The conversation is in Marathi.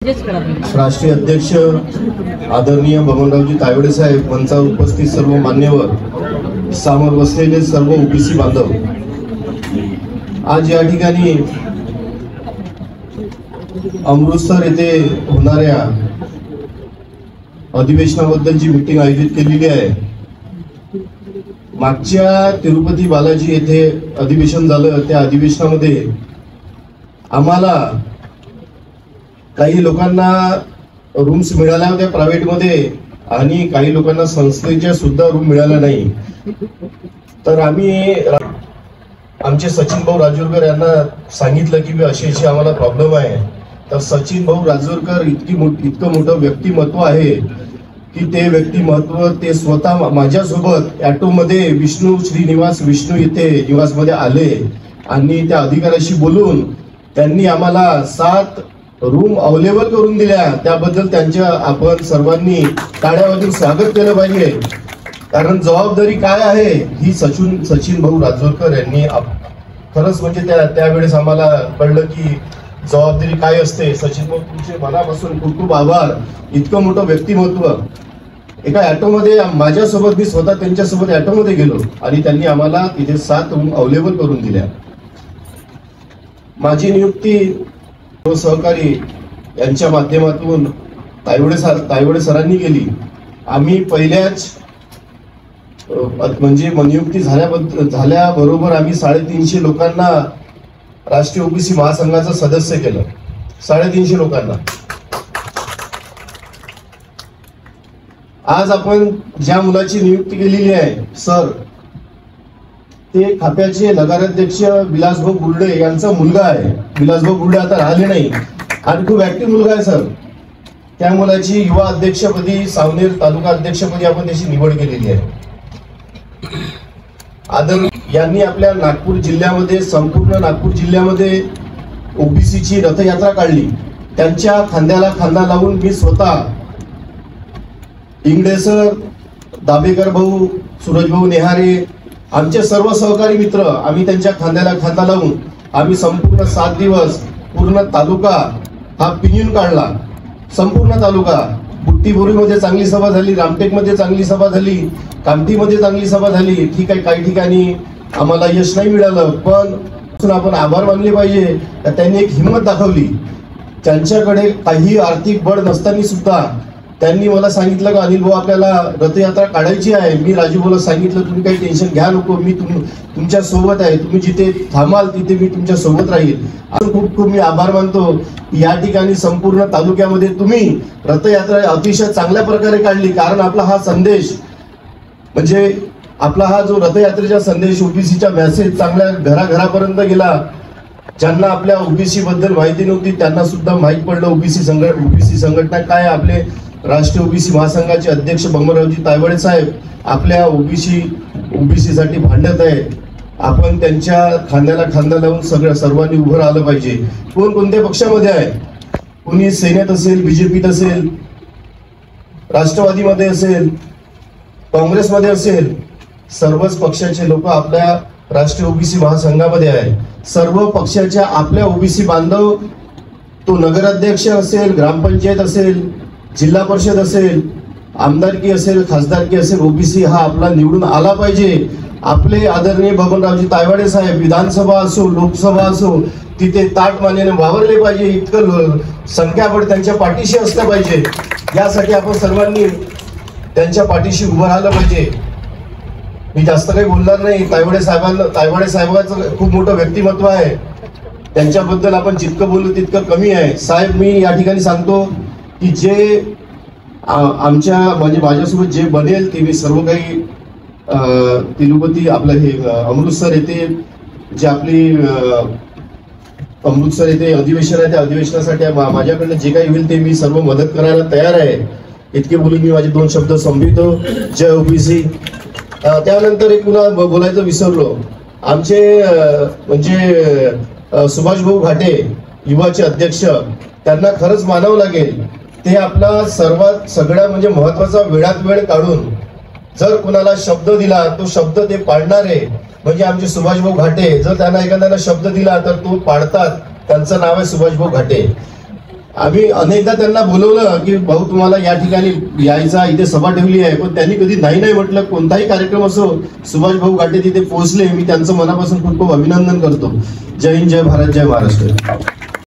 राष्ट्रीय अध्यक्ष आदरणीय बबनरावजी तायवडे साहेब, मंचावर उपस्थित सर्व मान्यवर, समोर बसलेले सर्व ओबीसी बांधव, आज या ठिकाणी अमृतसर येथे होणाऱ्या अधिवेशनाबद्दलची मीटिंग आयोजित केलेली आहे। मागच्या तिरुपती बालाजी येथे अधिवेशन झालं, त्या अधिवेशनामध्ये आम्हाला काही लोकांना रूम्स मिळाल्या होत्या प्रायव्हेटमध्ये आणि काही लोकांना संस्थेच्या सुद्धा रूम मिळाल्या नाही। तर आम्ही आमचे सचिन भाऊ राजूरकर यांना सांगितलं की अशी अशी आम्हाला प्रॉब्लेम आहे। तर सचिन भाऊ राजूरकर इतकं मोठं व्यक्तिमत्व आहे की ते व्यक्तिमत्व ते स्वतः माझ्यासोबत ऑटोमध्ये विष्णू श्रीनिवास विष्णू येथे निवासमध्ये आले आणि त्या अधिकाऱ्याशी बोलून त्यांनी आम्हाला 7 रूम अवेलेबल करून दिल्या। त्याबद्दल त्यांच्या आपण सर्वांनी टाळ्या वाजवून स्वागत केलं पाहिजे, कारण जबाबदारी काय आहे ही सचिन भाऊ राजूरकर यांनी खरंच म्हणजे त्यावेळेस आम्हाला कळलं की जबाबदारी काय असते। सचिन भाऊ, तुमचे मनापासून खूप खूप आभार। इतकं मोठं व्यक्तिमत्व एका ऑटोमध्ये माझ्यासोबत, मी स्वतः त्यांच्यासोबत ऑटोमध्ये गेलो आणि त्यांनी आम्हाला तिथे 7 रूम अवेलेबल करून दिल्या। माझी नियुक्ती सहकारी यांच्या माध्यमातून तायवडे सरांनी केली। आम्ही पहिल्याच म्हणजे नियुक्ती झाल्याबरोबर आम्ही 350 लोकांना राष्ट्रीय ओबीसी महासंघाचं सदस्य केलं, 350 लोकांना। आज आपण ज्या मुलाची नियुक्ती केलेली आहे सर, ते खाप्याचे नगराध्यक्ष विलासभाऊ गुर्डे यांचा मुलगा आहे। विलासभाऊ गुर्डे आता राहिले नाही आणि खूप ऍक्टिव्ह मुलगा आहे सर। त्या मुलाची युवा अध्यक्षपदी, सावनेर तालुका अध्यक्षपदी आपण त्याची निवड केलेली आहे। यांनी आपल्या नागपूर जिल्ह्यामध्ये, संपूर्ण नागपूर जिल्ह्यामध्ये ओबीसीची रथयात्रा काढली। त्यांच्या खांद्याला खांदा लावून मी स्वतः, इंगडे सर, दाभेकर भाऊ, सूरज भाऊ नेहारे, आमचे सर्व सहकारी मित्र, आम्ही त्यांच्या खांद्याला खांदा लावून आम्ही संपूर्ण 7 दिवस पूर्ण तालुका हा पिंजून काढला। संपूर्ण तालुका, बुट्टीबोरीमध्ये चांगली सभा झाली, रामटेकमध्ये चांगली सभा झाली, कामठीमध्ये चांगली सभा झाली। ठीक आहे, काही ठिकाणी आम्हाला यश नाही मिळालं, पण आपण आभार मानले पाहिजे। त्यांनी एक हिंमत दाखवली। त्यांच्याकडे काही आर्थिक बळ नसताना सुद्धा त्यांनी मला सांगितलं का अनिल भाऊ आपल्याला रथयात्रा काढायची आहे। मी राजू भाऊला सांगितलं तुम्ही काही टेन्शन घ्या नको, मी तुमच्या सोबत आहे, तुम्ही जिथे थांबाल तिथे मी तुमच्या सोबत राहील। आज खूप खूप मी आभार मानतो। या ठिकाणी संपूर्ण तालुक्यामध्ये तुम्ही रथयात्रा अतिशय चांगल्या प्रकारे काढली, कारण आपला हा संदेश म्हणजे आपला हा जो रथयात्रेचा संदेश, ओबीसीचा मेसेज चांगल्या घराघरापर्यंत गेला। ज्यांना आपल्या ओबीसी बद्दल माहिती नव्हती त्यांना सुद्धा माहित पडलं ओबीसी संघटना काय। आपले राष्ट्रीय ओबीसी महासंघाचे अध्यक्ष बबनरावजी तायवडे साहेब आपल्या ओबीसी साठी भांडत आहेत। आपण त्यांच्या खांद्याला खांदा लावून सर्वांनी उभं राहिलं पाहिजे। कोणत्या पक्षामध्ये आहे, कोणी सेनेत असेल, बीजेपीत असेल, राष्ट्रवादीमध्ये असेल, काँग्रेसमध्ये असेल, सर्वच पक्षाचे लोक आपल्या राष्ट्रीय ओबीसी महासंघामध्ये आहे। सर्व पक्षाच्या आपल्या ओबीसी बांधव, तो नगराध्यक्ष असेल, ग्रामपंचायत असेल, जिल्हा परिषद असेल, आमदारकी असेल, खासदारकी असेल, ओबीसी हा आपला निवडून आला पाहिजे। आपले आदरणीय बबनरावजी तायवाडे साहेब विधानसभा असो, लोकसभा असो, तिथे ताट मानेने वावरले पाहिजे। इतकं संख्याबळ त्यांच्या पाठीशी असलं पाहिजे। यासाठी आपण सर्वांनी त्यांच्या पाठीशी उभं राहिलं पाहिजे। मी जास्त काही बोलणार नाही। तायवाडे साहेबांचं खूप मोठं व्यक्तिमत्व आहे, त्यांच्याबद्दल आपण जितकं बोलू तितकं कमी आहे। साहेब, मी या ठिकाणी सांगतो की जे आमच्या म्हणजे माझ्यासोबत जे बनेल ते मी सर्व काही तिरुपती आपलं हे अमृतसर येथे जे आपली अमृतसर येथे अधिवेशन आहे त्या अधिवेशनासाठी माझ्याकडनं जे काही होईल ते मी सर्व मदत करायला तयार आहे। इतके बोलून मी माझे 2 शब्द संपवितो। जय ओबीसी। त्यानंतर एक पुन्हा बोलायचं विसरलो, आमचे म्हणजे सुभाष भाऊ घाटे युवाचे अध्यक्ष, त्यांना खरंच मानावं लागेल। ते आपला सगळ्या म्हणजे महत्वाचा वेळात वेळ काढून जर कुणाला शब्द दिला तो शब्द ते पाळणारे म्हणजे आमचे सुभाष भाऊ घाटे। जर त्यांना एखाद्याला शब्द दिला तर तो पाळतात, त्यांचं नाव आहे सुभाष भाऊ घाटे। आम्ही अनेकदा त्यांना बोलवलं की भाऊ तुम्हाला या ठिकाणी यायचा, इथे सभा ठेवली आहे, पण त्यांनी कधी नाही नाही म्हटलं. कोणताही कार्यक्रम असो सुभाष भाऊ घाटे तिथे पोहोचले. मी त्यांचं मनापासून खूप खूप अभिनंदन करतो. जय हिंद, जय भारत, जय महाराष्ट्र.